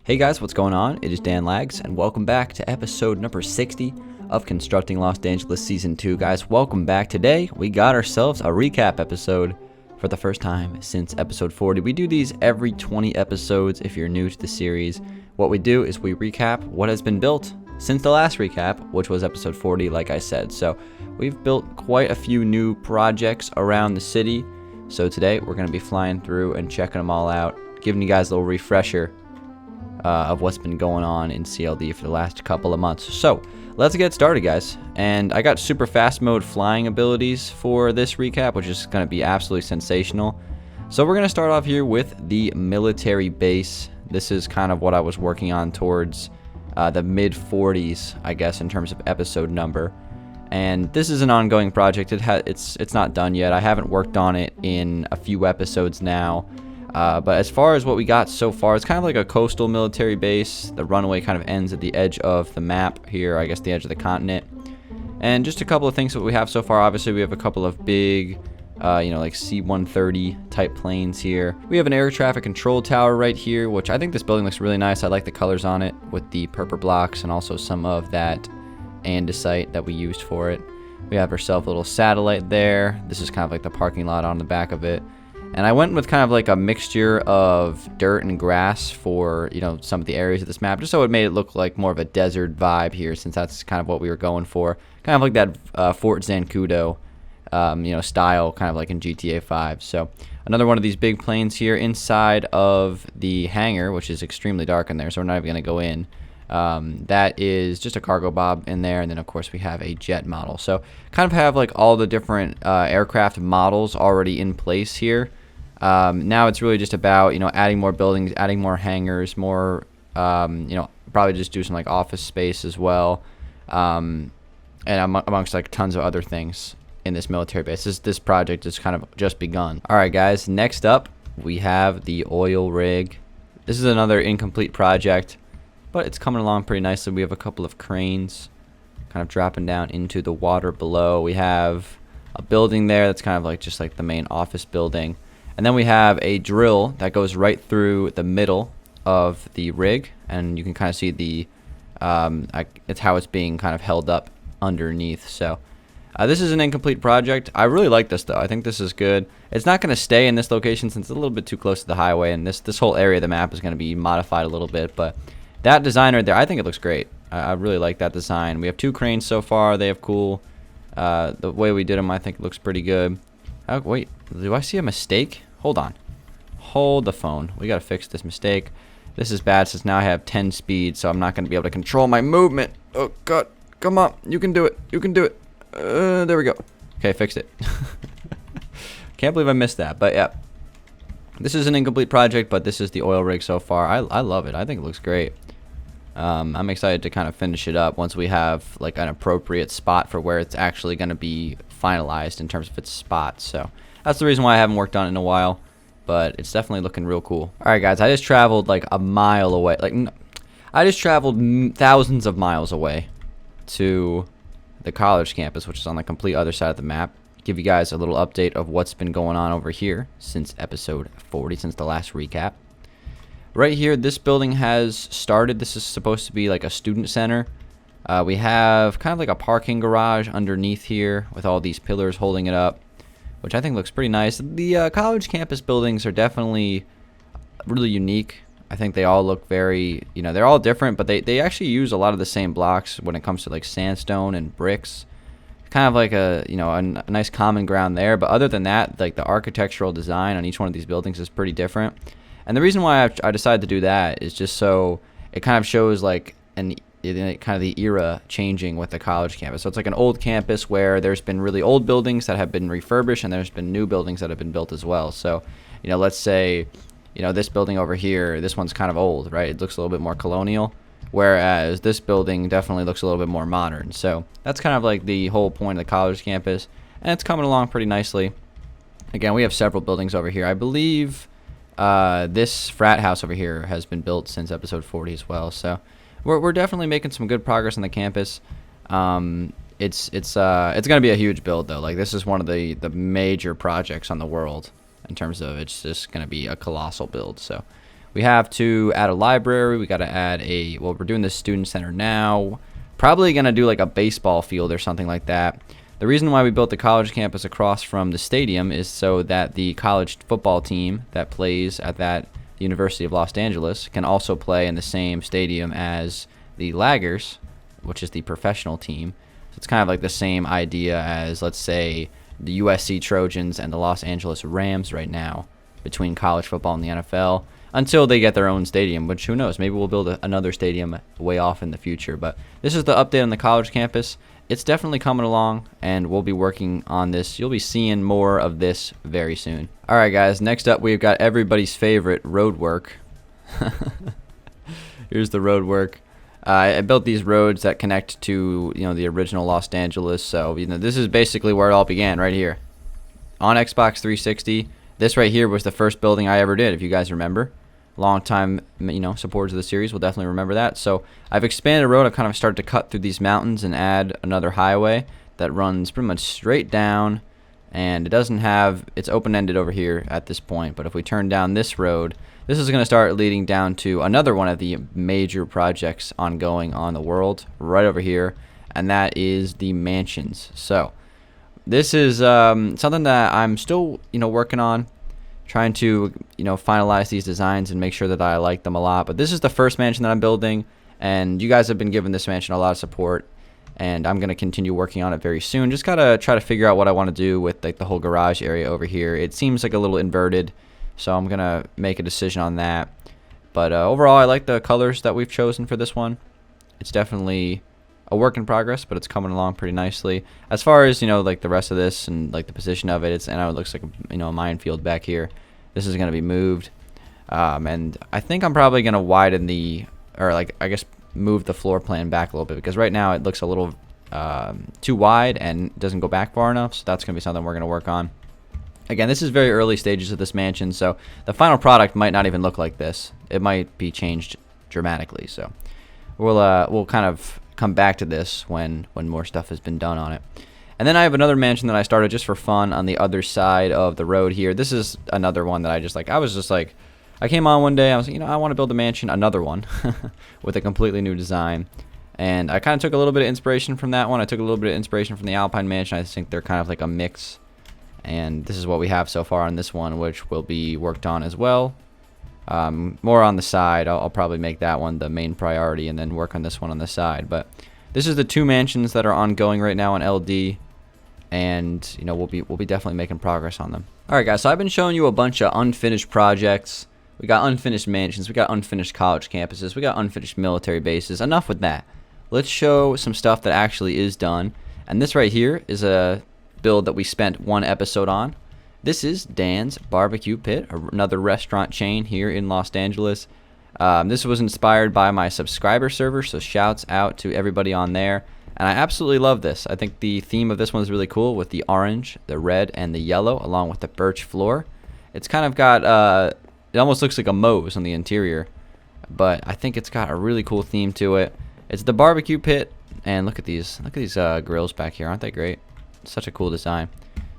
Hey guys, what's going on? It is Dan Lags, and welcome back to episode number 60 of Constructing Los Dangeles Season 2. Guys, welcome back. Today, we got ourselves a recap episode for the first time since episode 40. We do these every 20 episodes if you're new to the series. What we do is we recap what has been built since the last recap, which was episode 40, like I said. So, we've built quite a few new projects around the city. So today, we're going to be flying through and checking them all out, giving you guys a little refresher of what's been going on in CLD for the last couple of months. So let's get started, guys. And I got super fast mode flying abilities for this recap, which is going to be absolutely sensational. So we're going to start off here with the military base. This is kind of what I was working on towards the mid 40s, I guess, in terms of episode number. And this is an ongoing project. It's not done yet. I haven't worked on it in a few episodes now. But as far as what we got so far, it's kind of like a coastal military base. The runway kind of ends at the edge of the map here, I guess the edge of the continent. And just a couple of things that we have so far. Obviously, we have a couple of big, like C-130 type planes here. We have an air traffic control tower right here, which I think this building looks really nice. I like the colors on it with the purple blocks and also some of that andesite that we used for it. We have ourselves a little satellite there. This is kind of like the parking lot on the back of it. And I went with kind of like a mixture of dirt and grass for, some of the areas of this map, just so it made it look like more of a desert vibe here, since that's kind of what we were going for. Kind of like that Fort Zancudo, style, kind of like in GTA 5. So another one of these big planes here inside of the hangar, which is extremely dark in there, so we're not even going to go in. That is just a cargo bob in there, and then of course we have a jet model. So kind of have like all the different aircraft models already in place here. Now it's really just about adding more buildings, adding more hangars, more probably just do some like office space as well, and amongst like tons of other things in this military base. This project is kind of just begun. All right, guys. Next up, we have the oil rig. This is another incomplete project, but it's coming along pretty nicely. We have a couple of cranes kind of dropping down into the water below. We have a building there that's kind of like just like the main office building. And then we have a drill that goes right through the middle of the rig, and you can kind of see the it's how it's being kind of held up underneath. So this is an incomplete project. I really like this though. I think this is good. It's not going to stay in this location since it's a little bit too close to the highway, and this whole area of the map is going to be modified a little bit. But that design right there, I think it looks great. I really like that design. We have two cranes so far. They have cool. The way we did them, I think it looks pretty good. Oh, wait, do I see a mistake? Hold on. Hold the phone. We got to fix this mistake. This is bad since now I have 10 speed, so I'm not going to be able to control my movement. Oh, God. Come on. You can do it. You can do it. There we go. Okay, fixed it. Can't believe I missed that, but yeah. This is an incomplete project, but this is the oil rig so far. I love it. I think it looks great. I'm excited to kind of finish it up once we have like an appropriate spot for where it's actually going to be finalized in terms of its spot. So that's the reason why I haven't worked on it in a while, but it's definitely looking real cool. All right, guys, I just traveled like a mile away. I just traveled thousands of miles away to the college campus, which is on the complete other side of the map. Give you guys a little update of what's been going on over here since episode 40, since the last recap. Right here, this building has started. This is supposed to be like a student center. We have kind of like a parking garage underneath here with all these pillars holding it up, which I think looks pretty nice. The college campus buildings are definitely really unique. I think they all look very, they're all different, but they actually use a lot of the same blocks when it comes to like sandstone and bricks. Kind of like a nice common ground there. But other than that, like the architectural design on each one of these buildings is pretty different. And the reason why I decided to do that is just so it kind of shows like kind of the era changing with the college campus. So it's like an old campus where there's been really old buildings that have been refurbished, and there's been new buildings that have been built as well. So, let's say, this building over here, this one's kind of old, right? It looks a little bit more colonial, whereas this building definitely looks a little bit more modern. So that's kind of like the whole point of the college campus, and it's coming along pretty nicely. Again, we have several buildings over here. I believe this frat house over here has been built since episode 40 as well. So we're definitely making some good progress on the campus. It's going to be a huge build though. Like this is one of the major projects on the world in terms of it's just going to be a colossal build. So We have to add a library. We got to add well, we're doing the student center now. Probably going to do like a baseball field or something like that. The reason why we built the college campus across from the stadium is so that the college football team that plays at that University of Los Angeles can also play in the same stadium as the Laggers, which is the professional team. So it's kind of like the same idea as, let's say, the USC Trojans and the Los Angeles Rams right now between college football and the NFL, until they get their own stadium, which who knows, maybe we'll build another stadium way off in the future. But this is the update on the college campus. It's definitely coming along, and we'll be working on this. You'll be seeing more of this very soon. All right, guys, next up we've got everybody's favorite road work. Here's the road work. I built these roads that connect to, the original Los Angeles. So, this is basically where it all began, right here. On Xbox 360, this right here was the first building I ever did, if you guys remember. Long time, supporters of the series will definitely remember that. So I've expanded a road. I've kind of started to cut through these mountains and add another highway that runs pretty much straight down. And it's open-ended over here at this point. But if we turn down this road, this is going to start leading down to another one of the major projects ongoing on the world right over here. And that is the mansions. So this is something that I'm still, working on. Trying to, finalize these designs and make sure that I like them a lot. But this is the first mansion that I'm building. And you guys have been giving this mansion a lot of support. And I'm going to continue working on it very soon. Just got to try to figure out what I want to do with like the whole garage area over here. It seems like a little inverted. So I'm going to make a decision on that. But overall, I like the colors that we've chosen for this one. It's definitely a work in progress, but it's coming along pretty nicely. As far as, like the rest of this and like the position of it, it looks like, a minefield back here. This is going to be moved. And I think I'm probably going to widen move the floor plan back a little bit, because right now it looks a little too wide and doesn't go back far enough. So that's going to be something we're going to work on. Again, this is very early stages of this mansion, so the final product might not even look like this. It might be changed dramatically. So we'll kind of come back to this when more stuff has been done on it. And then I have another mansion that I started just for fun on the other side of the road here. This is another one that I came on one day, I was like, I want to build a mansion, another one, with a completely new design. And I kind of took a little bit of inspiration from that one. I took a little bit of inspiration from the Alpine Mansion. I think they're kind of like a mix. And this is what we have so far on this one, which will be worked on as well. More on the side. I'll probably make that one the main priority and then work on this one on the side. But this is the two mansions that are ongoing right now on LD. And, we'll be definitely making progress on them. All right, guys, so I've been showing you a bunch of unfinished projects. We got unfinished mansions. We got unfinished college campuses. We got unfinished military bases. Enough with that. Let's show some stuff that actually is done. And this right here is a build that we spent one episode on. This is Dan's BBQ Pit, another restaurant chain here in Los Angeles. This was inspired by my subscriber server, so shouts out to everybody on there. And I absolutely love this. I think the theme of this one is really cool with the orange, the red, and the yellow, along with the birch floor. It's kind of got, it almost looks like a Moe's on the interior, but I think it's got a really cool theme to it. It's the BBQ Pit, and look at these grills back here. Aren't they great? Such a cool design.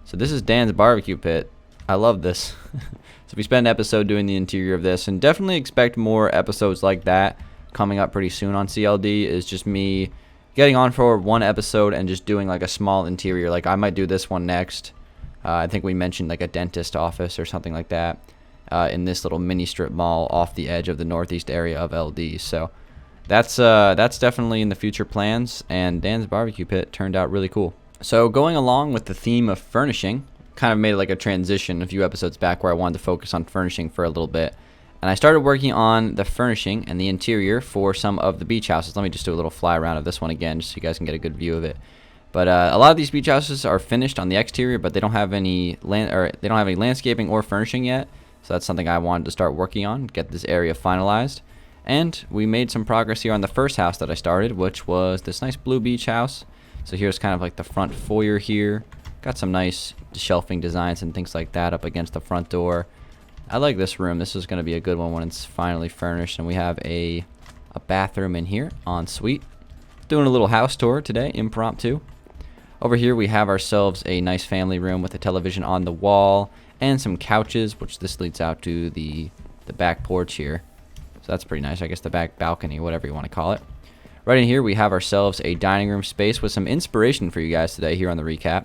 So this is Dan's BBQ Pit. I love this. So we spent an episode doing the interior of this, and definitely expect more episodes like that coming up pretty soon on CLD. Is just me getting on for one episode and just doing like a small interior. Like I might do this one next. I think we mentioned like a dentist office or something like that in this little mini strip mall off the edge of the northeast area of LD. So that's definitely in the future plans, and Dan's BBQ Pit turned out really cool. So going along with the theme of furnishing, kind of made like a transition a few episodes back where I wanted to focus on furnishing for a little bit. And I started working on the furnishing and the interior for some of the beach houses. Let me just do a little fly around of this one again just so you guys can get a good view of it. But a lot of these beach houses are finished on the exterior, but they don't have any landscaping or furnishing yet. So that's something I wanted to start working on, get this area finalized. And we made some progress here on the first house that I started, which was this nice blue beach house. So here's kind of like the front foyer here. Got some nice shelving designs and things like that up against the front door. I like this room. This is going to be a good one when it's finally furnished. And we have a bathroom in here, ensuite. Doing a little house tour today, impromptu. Over here we have ourselves a nice family room with a television on the wall and some couches, which this leads out to the the back porch here. So that's pretty nice. I guess the back balcony, whatever you want to call it. Right in here, we have ourselves a dining room space with some inspiration for you guys today here on the recap.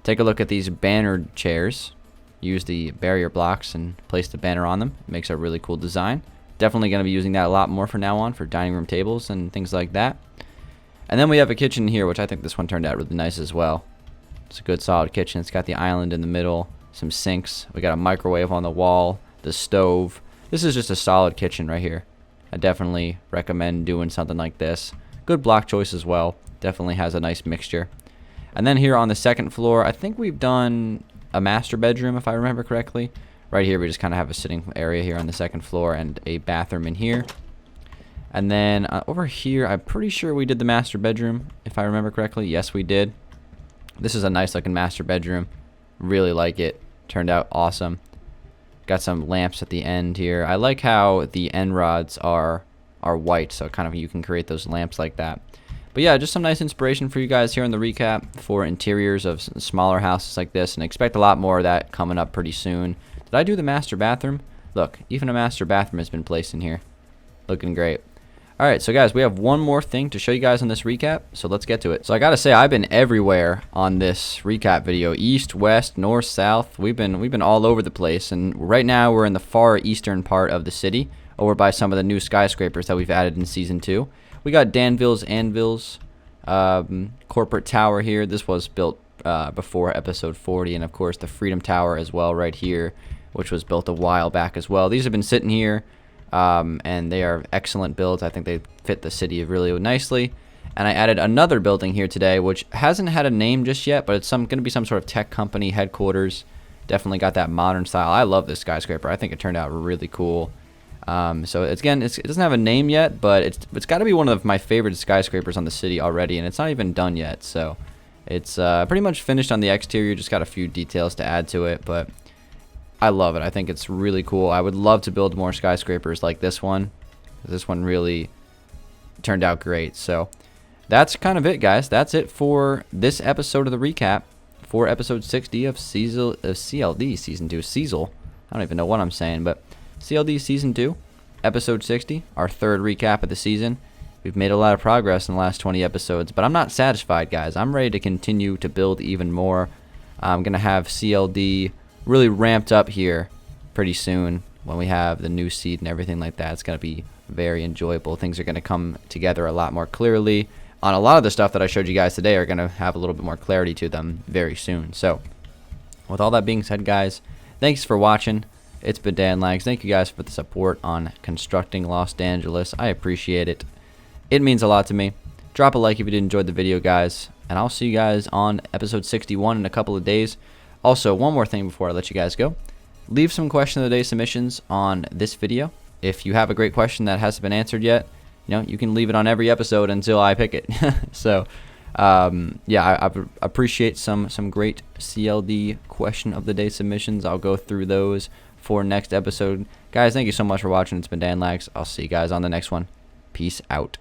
Take a look at these bannered chairs. Use the barrier blocks and place the banner on them. It makes a really cool design. Definitely going to be using that a lot more from now on for dining room tables and things like that. And then we have a kitchen here, which I think this one turned out really nice as well. It's a good solid kitchen. It's got the island in the middle, some sinks. We got a microwave on the wall, the stove. This is just a solid kitchen right here. I definitely recommend doing something like this. Good block choice as well. Definitely has a nice mixture. And then here on the second floor, I think we've done a master bedroom, if I remember correctly. Right here, we just kind of have a sitting area here on the second floor and a bathroom in here. And then over here, I'm pretty sure we did the master bedroom, if I remember correctly. Yes, we did. This is a nice looking master bedroom. Really like it. Turned out awesome. Got some lamps at the end here. I like how the end rods are white, so kind of you can create those lamps like that. But yeah, just some nice inspiration for you guys here in the recap for interiors of smaller houses like this, and expect a lot more of that coming up pretty soon. Did I do the master bathroom? Look, even a master bathroom has been placed in here. Looking great. Alright, so guys, we have one more thing to show you guys on this recap, so let's get to it. So I gotta say, I've been everywhere on this recap video. East, west, north, south. We've been all over the place, and right now we're in the far eastern part of the city, over by some of the new skyscrapers that we've added in Season 2. We got Danville's Anvil's corporate tower here. This was built before episode 40, and of course the Freedom Tower as well right here, which was built a while back as well. These have been sitting here. And they are excellent builds. I think they fit the city really nicely. And I added another building here today, which hasn't had a name just yet, but it's going to be some sort of tech company headquarters. Definitely got that modern style. I love this skyscraper. I think it turned out really cool. So it doesn't have a name yet, but it's got to be one of my favorite skyscrapers on the city already, and it's not even done yet. So it's pretty much finished on the exterior. Just got a few details to add to it, but I love it. I think it's really cool. I would love to build more skyscrapers like this one. This one really turned out great. So that's kind of it, guys. That's it for this episode of the recap for episode 60 of CLD Season 2. Cecil. I don't even know what I'm saying, but CLD Season 2, episode 60, our third recap of the season. We've made a lot of progress in the last 20 episodes, but I'm not satisfied, guys. I'm ready to continue to build even more. I'm going to have CLD really ramped up here pretty soon when we have the new seed and everything like that. It's going to be very enjoyable. Things are going to come together a lot more clearly. On a lot of the stuff that I showed you guys today are going to have a little bit more clarity to them very soon. So with all that being said, guys, thanks for watching. It's been Dan Lags. Thank you guys for the support on constructing Los Dangeles. I appreciate it. It means a lot to me. Drop a like if you did enjoy the video, guys, and I'll see you guys on episode 61 in a couple of days. Also, one more thing before I let you guys go. Leave some question of the day submissions on this video. If you have a great question that hasn't been answered yet, you can leave it on every episode until I pick it. So, yeah, I appreciate some great CLD question of the day submissions. I'll go through those for next episode. Guys, thank you so much for watching. It's been Dan Lags. I'll see you guys on the next one. Peace out.